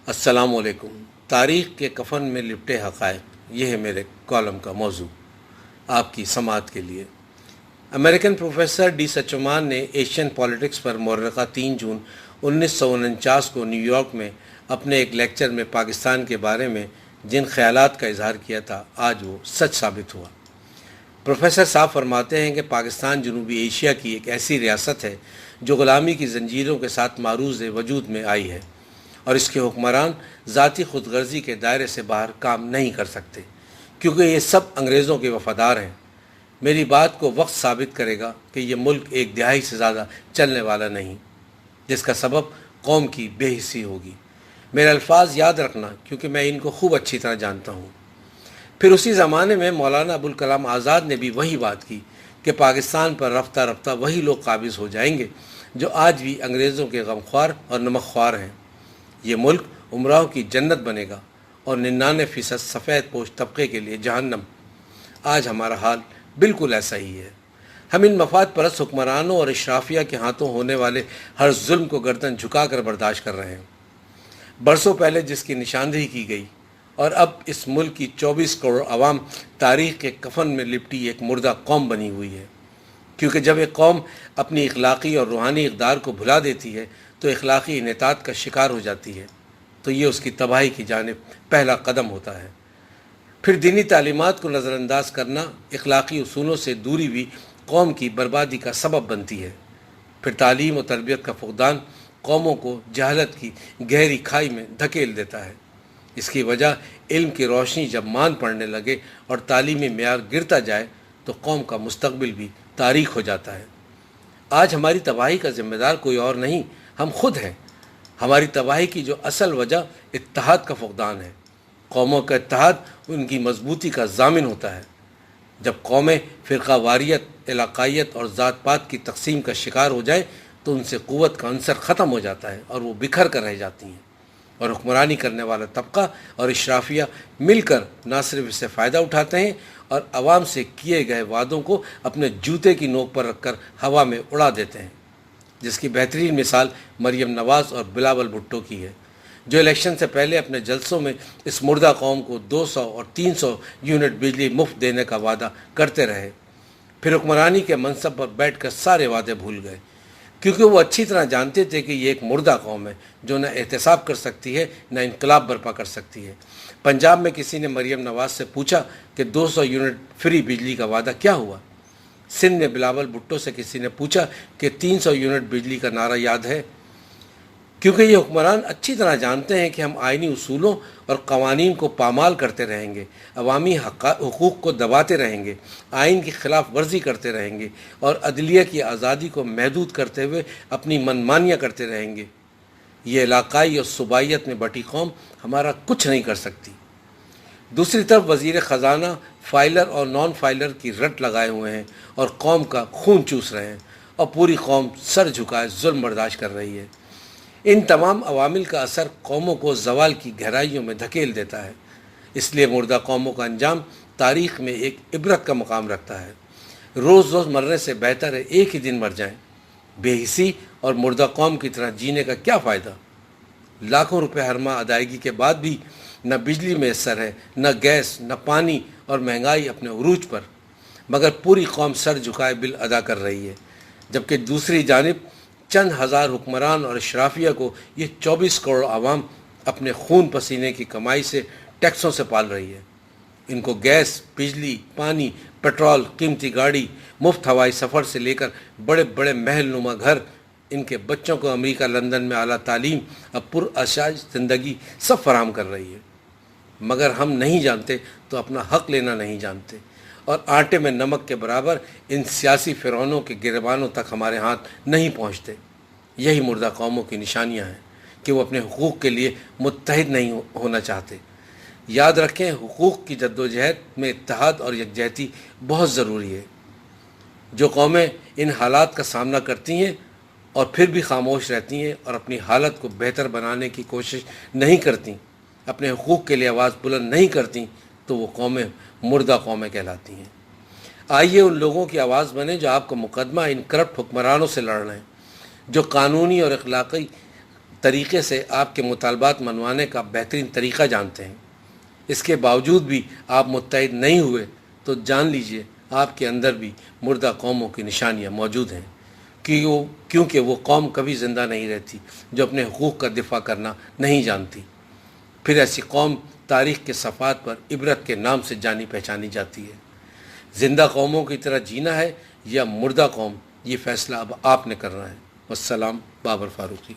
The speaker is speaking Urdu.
السلام علیکم۔ تاریخ کے کفن میں لپٹے حقائق، یہ ہے میرے کالم کا موضوع آپ کی سماعت کے لیے۔ امریکن پروفیسر ڈی سچمان نے ایشین پالیٹکس پر مورخہ 3 جون 1949 کو نیو یارک میں اپنے ایک لیکچر میں پاکستان کے بارے میں جن خیالات کا اظہار کیا تھا، آج وہ سچ ثابت ہوا۔ پروفیسر صاحب فرماتے ہیں کہ پاکستان جنوبی ایشیا کی ایک ایسی ریاست ہے جو غلامی کی زنجیروں کے ساتھ معروض وجود میں آئی ہے، اور اس کے حکمران ذاتی خود غرضی کے دائرے سے باہر کام نہیں کر سکتے، کیونکہ یہ سب انگریزوں کے وفادار ہیں۔ میری بات کو وقت ثابت کرے گا کہ یہ ملک ایک دہائی سے زیادہ چلنے والا نہیں، جس کا سبب قوم کی بے حسی ہوگی۔ میرے الفاظ یاد رکھنا، کیونکہ میں ان کو خوب اچھی طرح جانتا ہوں۔ پھر اسی زمانے میں مولانا ابوالکلام آزاد نے بھی وہی بات کی کہ پاکستان پر رفتہ رفتہ وہی لوگ قابض ہو جائیں گے جو آج بھی انگریزوں کے غمخوار اور نمکخوار ہیں۔ یہ ملک عمراؤں کی جنت بنے گا اور 99% سفید پوش طبقے کے لیے جہنم۔ آج ہمارا حال بالکل ایسا ہی ہے۔ ہم ان مفاد پرست حکمرانوں اور اشرافیہ کے ہاتھوں ہونے والے ہر ظلم کو گردن جھکا کر برداشت کر رہے ہیں۔ برسوں پہلے جس کی نشاندہی کی گئی، اور اب اس ملک کی 24 کروڑ عوام تاریخ کے کفن میں لپٹی ایک مردہ قوم بنی ہوئی ہے، کیونکہ جب ایک قوم اپنی اخلاقی اور روحانی اقدار کو بھلا دیتی ہے تو اخلاقی انحطاط کا شکار ہو جاتی ہے، تو یہ اس کی تباہی کی جانب پہلا قدم ہوتا ہے۔ پھر دینی تعلیمات کو نظر انداز کرنا، اخلاقی اصولوں سے دوری بھی قوم کی بربادی کا سبب بنتی ہے۔ پھر تعلیم و تربیت کا فقدان قوموں کو جہالت کی گہری کھائی میں دھکیل دیتا ہے۔ اس کی وجہ علم کی روشنی جب مان پڑنے لگے اور تعلیمی معیار گرتا جائے تو قوم کا مستقبل بھی تاریک ہو جاتا ہے۔ آج ہماری تباہی کا ذمہ دار کوئی اور نہیں، ہم خود ہیں۔ ہماری تباہی کی جو اصل وجہ اتحاد کا فقدان ہے۔ قوموں کا اتحاد ان کی مضبوطی کا ضامن ہوتا ہے۔ جب قومیں فرقہ واریت، علاقائیت اور ذات پات کی تقسیم کا شکار ہو جائیں تو ان سے قوت کا عنصر ختم ہو جاتا ہے اور وہ بکھر کر رہ جاتی ہیں، اور حکمرانی کرنے والا طبقہ اور اشرافیہ مل کر نہ صرف اس سے فائدہ اٹھاتے ہیں اور عوام سے کیے گئے وعدوں کو اپنے جوتے کی نوک پر رکھ کر ہوا میں اڑا دیتے ہیں، جس کی بہترین مثال مریم نواز اور بلاول بھٹو کی ہے، جو الیکشن سے پہلے اپنے جلسوں میں اس مردہ قوم کو 200 اور 300 یونٹ بجلی مفت دینے کا وعدہ کرتے رہے، پھر حکمرانی کے منصب پر بیٹھ کر سارے وعدے بھول گئے، کیونکہ وہ اچھی طرح جانتے تھے کہ یہ ایک مردہ قوم ہے جو نہ احتساب کر سکتی ہے نہ انقلاب برپا کر سکتی ہے۔ پنجاب میں کسی نے مریم نواز سے پوچھا کہ 200 یونٹ فری بجلی کا وعدہ کیا ہوا؟ سندھ میں بلاول بھٹو سے کسی نے پوچھا کہ 300 یونٹ بجلی کا نعرہ یاد ہے؟ کیونکہ یہ حکمران اچھی طرح جانتے ہیں کہ ہم آئینی اصولوں اور قوانین کو پامال کرتے رہیں گے، عوامی حقوق کو دباتے رہیں گے، آئین کی خلاف ورزی کرتے رہیں گے اور عدلیہ کی آزادی کو محدود کرتے ہوئے اپنی منمانیاں کرتے رہیں گے۔ یہ علاقائی اور صوبائیت میں بٹی قوم ہمارا کچھ نہیں کر سکتی۔ دوسری طرف وزیر خزانہ فائلر اور نان فائلر کی رٹ لگائے ہوئے ہیں اور قوم کا خون چوس رہے ہیں، اور پوری قوم سر جھکائے ظلم برداشت کر رہی ہے۔ ان تمام عوامل کا اثر قوموں کو زوال کی گہرائیوں میں دھکیل دیتا ہے۔ اس لیے مردہ قوموں کا انجام تاریخ میں ایک عبرت کا مقام رکھتا ہے۔ روز روز مرنے سے بہتر ہے ایک ہی دن مر جائیں۔ بے حسی اور مردہ قوم کی طرح جینے کا کیا فائدہ؟ لاکھوں روپے ہر ماہ ادائیگی کے بعد بھی نہ بجلی میسر ہے، نہ گیس، نہ پانی، اور مہنگائی اپنے عروج پر، مگر پوری قوم سر جھکائے بل ادا کر رہی ہے، جبکہ دوسری جانب چند ہزار حکمران اور اشرافیہ کو یہ 24 کروڑ عوام اپنے خون پسینے کی کمائی سے ٹیکسوں سے پال رہی ہے۔ ان کو گیس، بجلی، پانی، پیٹرول، قیمتی گاڑی، مفت ہوائی سفر سے لے کر بڑے بڑے محل نما گھر، ان کے بچوں کو امریکہ لندن میں اعلیٰ تعلیم، اب پرعشائش زندگی سب فراہم کر رہی ہے، مگر ہم نہیں جانتے تو اپنا حق لینا نہیں جانتے، اور آٹے میں نمک کے برابر ان سیاسی فرعونوں کے گریبانوں تک ہمارے ہاتھ نہیں پہنچتے۔ یہی مردہ قوموں کی نشانیاں ہیں کہ وہ اپنے حقوق کے لیے متحد نہیں ہونا چاہتے۔ یاد رکھیں، حقوق کی جدوجہد میں اتحاد اور یکجہتی بہت ضروری ہے۔ جو قومیں ان حالات کا سامنا کرتی ہیں اور پھر بھی خاموش رہتی ہیں اور اپنی حالت کو بہتر بنانے کی کوشش نہیں کرتیں، اپنے حقوق کے لیے آواز بلند نہیں کرتیں، تو وہ قومیں مردہ قومیں کہلاتی ہیں۔ آئیے ان لوگوں کی آواز بنیں جو آپ کا مقدمہ ان کرپٹ حکمرانوں سے لڑ رہے ہیں، جو قانونی اور اخلاقی طریقے سے آپ کے مطالبات منوانے کا بہترین طریقہ جانتے ہیں۔ اس کے باوجود بھی آپ متحد نہیں ہوئے تو جان لیجئے آپ کے اندر بھی مردہ قوموں کی نشانیاں موجود ہیں، کیونکہ وہ قوم کبھی زندہ نہیں رہتی جو اپنے حقوق کا دفاع کرنا نہیں جانتی۔ پھر ایسی قوم تاریخ کے صفحات پر عبرت کے نام سے جانی پہچانی جاتی ہے۔ زندہ قوموں کی طرح جینا ہے یا مردہ قوم، یہ فیصلہ اب آپ نے کرنا ہے۔ والسلام، بابر فاروقی۔